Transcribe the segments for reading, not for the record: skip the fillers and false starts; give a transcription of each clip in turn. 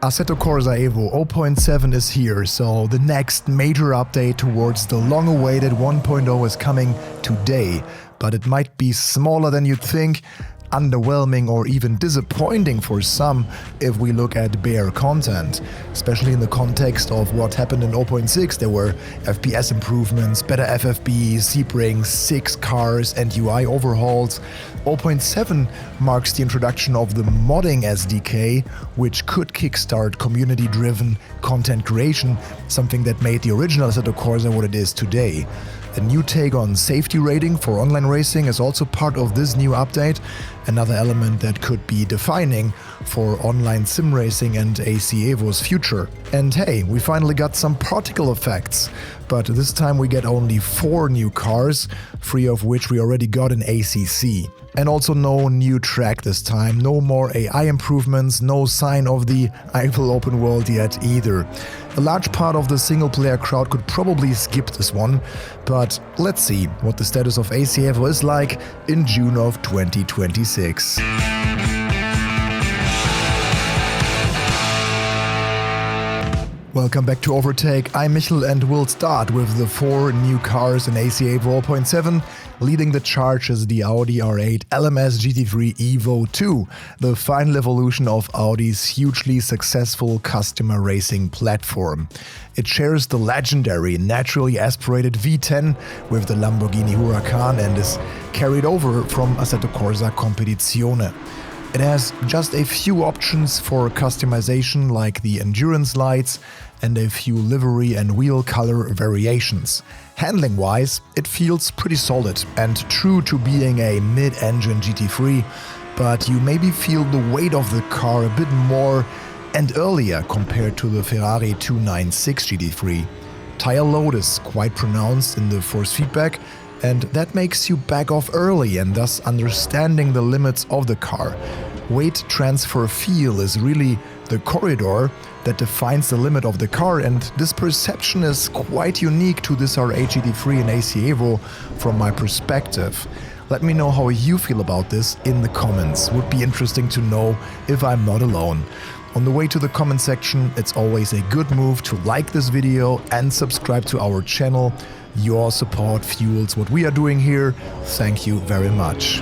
Assetto Corsa EVO 0.7 is here, so the next major update towards the long-awaited 1.0 is coming today, but it might be smaller than you'd think, underwhelming or even disappointing for some if we look at bare content, especially in the context of what happened in 0.6. There were FPS improvements, better FFB, Sebrings, 6 cars and UI overhauls. 0.7 marks the introduction of the modding SDK, which could kickstart community-driven content creation, something that made the original Assetto Corsa what it is today. A new take on safety rating for online racing is also part of this new update, another element that could be defining for online sim racing and AC EVO's future. And hey, we finally got some particle effects, but this time we get only 4 new cars, 3 of which we already got in ACC. And also no new track this time, no more AI improvements, no sign of the I will open world yet either. A large part of the single-player crowd could probably skip this one, but let's see what the status of AC EVO is like in June of 2026. Welcome back to Overtake, I'm Michel and we'll start with the 4 new cars in AC EVO 0.7. Leading the charge is the Audi R8 LMS GT3 EVO 2, the final evolution of Audi's hugely successful customer racing platform. It shares the legendary naturally aspirated V10 with the Lamborghini Huracan and is carried over from Assetto Corsa Competizione. It has just a few options for customization like the endurance lights and a few livery and wheel color variations. Handling-wise, it feels pretty solid and true to being a mid-engine GT3, but you maybe feel the weight of the car a bit more and earlier compared to the Ferrari 296 GT3. Tire load is quite pronounced in the force feedback, and that makes you back off early and thus understanding the limits of the car. Weight transfer feel is really the corridor that defines the limit of the car, and this perception is quite unique to this R8 GT3 and AC EVO from my perspective. Let me know how you feel about this in the comments. Would be interesting to know if I'm not alone. On the way to the comment section, it's always a good move to like this video and subscribe to our channel. Your support fuels what we are doing here. Thank you very much.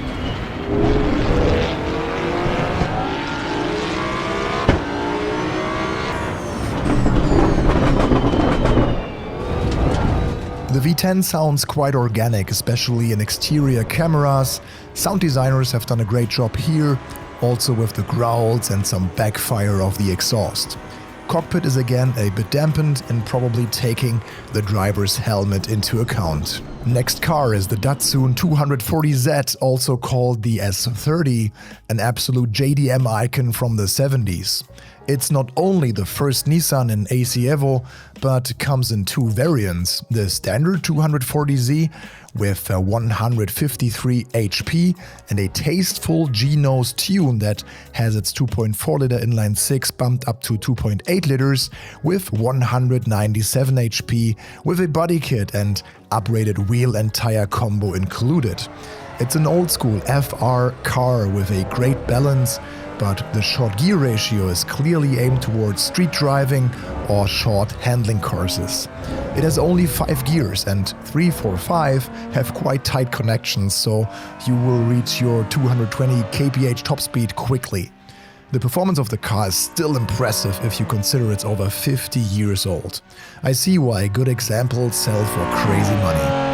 The V10 sounds quite organic, especially in exterior cameras. Sound designers have done a great job here, also with the growls and some backfire of the exhaust. Cockpit is again a bit dampened and probably taking the driver's helmet into account. Next car is the Datsun 240Z, also called the S30, an absolute JDM icon from the 70s. It's not only the first Nissan in AC EVO, but comes in 2 variants, the standard 240Z with 153 HP and a tasteful G-nose tune that has its 2.4-liter inline-6 bumped up to 2.8 liters with 197 HP with a body kit and upgraded wheel and tire combo included. It's an old-school FR car with a great balance, but the short gear ratio is clearly aimed towards street driving or short handling courses. It has only 5 gears and 3, 4, 5 have quite tight connections, so you will reach your 220 kph top speed quickly. The performance of the car is still impressive if you consider it's over 50 years old. I see why good examples sell for crazy money.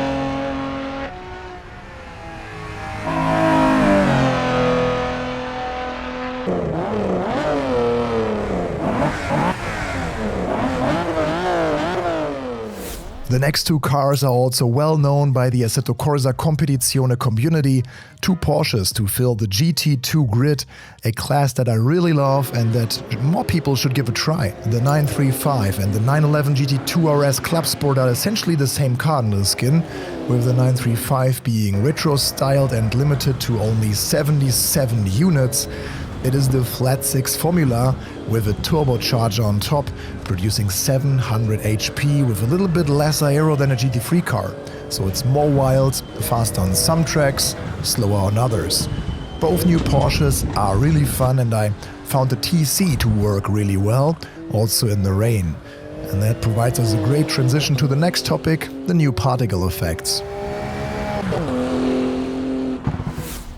The next 2 cars are also well known by the Assetto Corsa Competizione community, 2 Porsches to fill the GT2 grid, a class that I really love and that more people should give a try. The 935 and the 911 GT2 RS Clubsport are essentially the same car in the skin, with the 935 being retro-styled and limited to only 77 units. It is the flat 6 formula with a turbocharger on top, producing 700 HP with a little bit less aero than a GT3 car. So it's more wild, fast on some tracks, slower on others. Both new Porsches are really fun and I found the TC to work really well, also in the rain. And that provides us a great transition to the next topic, the new particle effects.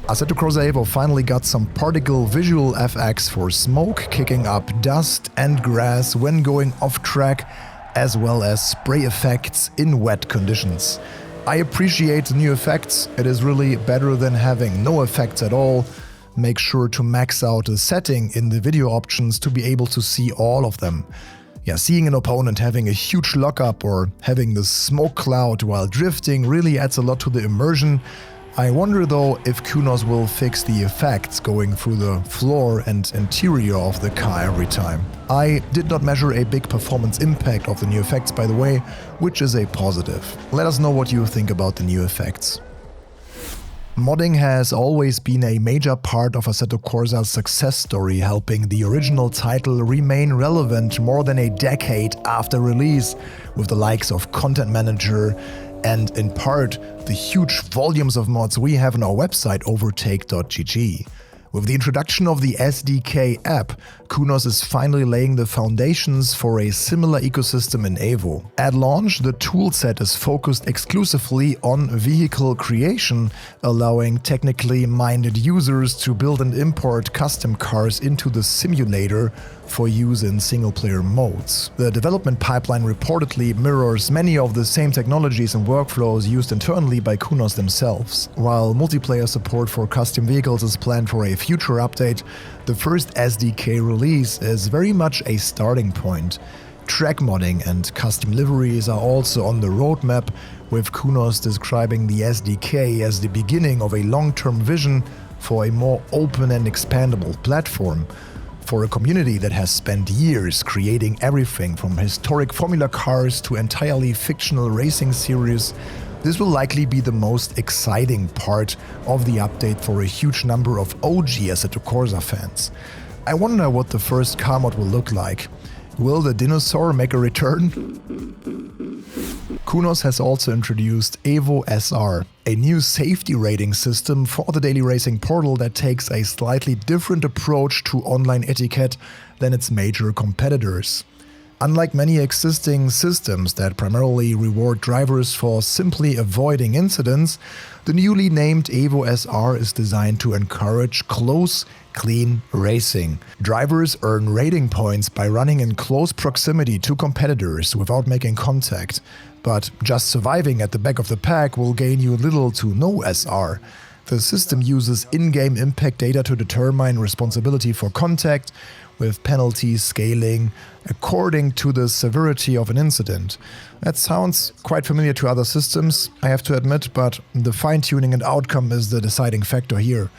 Assetto Corsa EVO finally got some particle visual FX for smoke, kicking up dust and grass when going off track, as well as spray effects in wet conditions. I appreciate the new effects, it is really better than having no effects at all. Make sure to max out a setting in the video options to be able to see all of them. Yeah, seeing an opponent having a huge lockup or having the smoke cloud while drifting really adds a lot to the immersion. I wonder though if Kunos will fix the effects going through the floor and interior of the car every time. I did not measure a big performance impact of the new effects, by the way, which is a positive. Let us know what you think about the new effects. Modding has always been a major part of Assetto Corsa's success story, helping the original title remain relevant more than a decade after release, with the likes of Content Manager and, in part, the huge volumes of mods we have on our website overtake.gg. With the introduction of the SDK App, Kunos is finally laying the foundations for a similar ecosystem in EVO. At launch, the toolset is focused exclusively on vehicle creation, allowing technically minded users to build and import custom cars into the simulator for use in single-player modes. The development pipeline reportedly mirrors many of the same technologies and workflows used internally by Kunos themselves. While multiplayer support for custom vehicles is planned for a future update, the first SDK release is very much a starting point. Track modding and custom liveries are also on the roadmap, with Kunos describing the SDK as the beginning of a long-term vision for a more open and expandable platform. For a community that has spent years creating everything from historic Formula cars to entirely fictional racing series, this will likely be the most exciting part of the update for a huge number of OG Assetto Corsa fans. I wonder what the first car mod will look like. Will the dinosaur make a return? Kunos has also introduced EVO SR, a new safety rating system for the daily racing portal that takes a slightly different approach to online etiquette than its major competitors. Unlike many existing systems that primarily reward drivers for simply avoiding incidents, the newly named EVO SR is designed to encourage close, clean racing. Drivers earn rating points by running in close proximity to competitors without making contact, but just surviving at the back of the pack will gain you little to no SR. The system uses in-game impact data to determine responsibility for contact, with penalties scaling according to the severity of an incident. That sounds quite familiar to other systems, I have to admit, but the fine-tuning and outcome is the deciding factor here.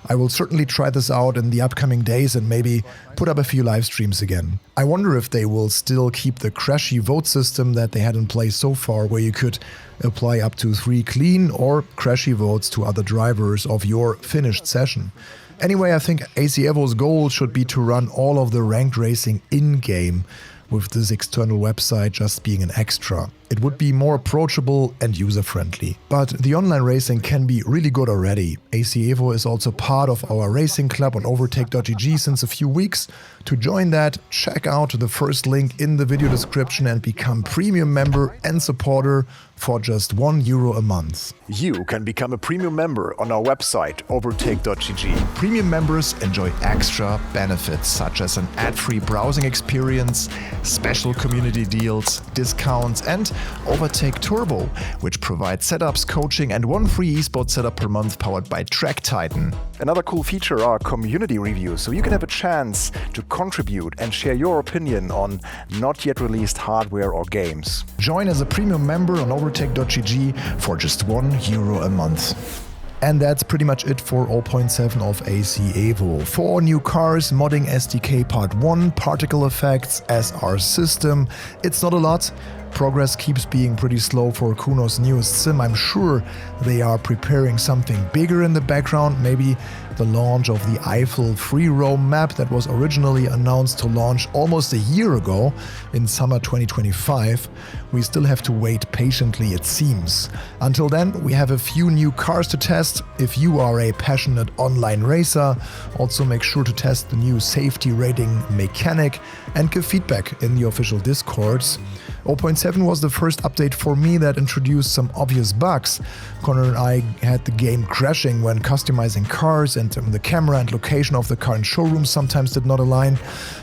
I will certainly try this out in the upcoming days and maybe put up a few live streams again. I wonder if they will still keep the crashy vote system that they had in place so far, where you could apply up to 3 clean or crashy votes to other drivers of your finished session. Anyway, I think AC EVO's goal should be to run all of the ranked racing in-game, with this external website just being an extra. It would be more approachable and user-friendly. But the online racing can be really good already. AC EVO is also part of our racing club on overtake.gg since a few weeks. To join that, check out the first link in the video description and become premium member and supporter for just €1 a month. You can become a premium member on our website overtake.gg. Premium members enjoy extra benefits such as an ad-free browsing experience, special community deals, discounts, and Overtake Turbo, which provides setups, coaching, and 1 free esports setup per month powered by Track Titan. Another cool feature are community reviews, so you can have a chance to contribute and share your opinion on not yet released hardware or games. Join as a premium member on overtake.gg for just €1 a month. And that's pretty much it for 0.7 of AC EVO. 4 new cars, modding SDK Part 1, particle effects, SR system. It's not a lot, Progress keeps being pretty slow for Kuno's newest sim. I'm sure they are preparing something bigger in the background, maybe the launch of the Eiffel free roam map that was originally announced to launch almost a year ago in summer 2025. We still have to wait patiently, it seems. Until then, we have a few new cars to test. If you are a passionate online racer, also make sure to test the new safety rating mechanic and give feedback in the official discords. 0.7 was the first update for me that introduced some obvious bugs. Connor and I had the game crashing when customizing cars, and the camera and location of the car in showrooms sometimes did not align.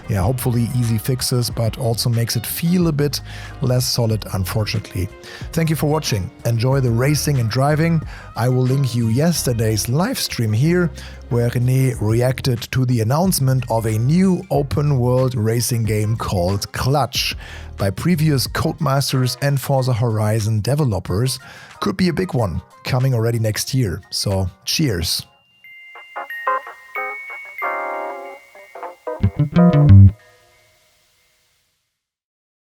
Yeah, hopefully easy fixes, but also makes it feel a bit less solid, unfortunately. Thank you for watching. Enjoy the racing and driving. I will link you yesterday's live stream here, where René reacted to the announcement of a new open-world racing game called Clutch by previous Codemasters and Forza Horizon developers. Could be a big one, coming already next year. So, cheers!